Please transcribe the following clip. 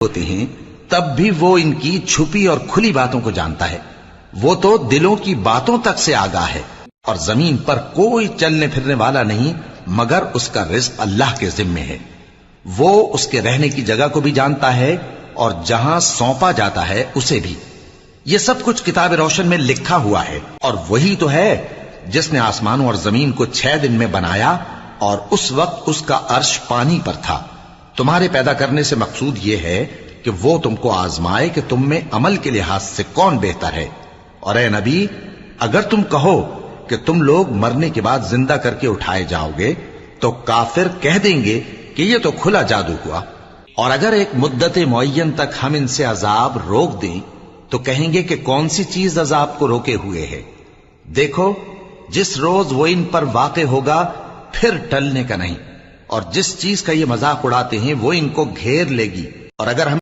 ہوتے ہیں تب بھی وہ ان کی چھپی اور کھلی باتوں کو جانتا ہے. وہ تو دلوں کی باتوں تک سے آگاہ ہے. اور زمین پر کوئی چلنے پھرنے والا نہیں مگر اس کا رزق اللہ کے ذمے ہے. وہ اس کے رہنے کی جگہ کو بھی جانتا ہے اور جہاں سونپا جاتا ہے اسے بھی. یہ سب کچھ کتاب روشن میں لکھا ہوا ہے. اور وہی تو ہے جس نے آسمانوں اور زمین کو 6 دن میں بنایا اور اس وقت اس کا عرش پانی پر تھا. تمہارے پیدا کرنے سے مقصود یہ ہے کہ وہ تم کو آزمائے کہ تم میں عمل کے لحاظ سے کون بہتر ہے. اور اے نبی اگر تم کہو کہ تم لوگ مرنے کے بعد زندہ کر کے اٹھائے جاؤ گے تو کافر کہہ دیں گے کہ یہ تو کھلا جادو ہوا. اور اگر ایک مدت معین تک ہم ان سے عذاب روک دیں تو کہیں گے کہ کون سی چیز عذاب کو روکے ہوئے ہے. دیکھو جس روز وہ ان پر واقع ہوگا پھر ٹلنے کا نہیں. اور جس چیز کا یہ مذاق اڑاتے ہیں وہ ان کو گھیر لے گی. اور اگر ہم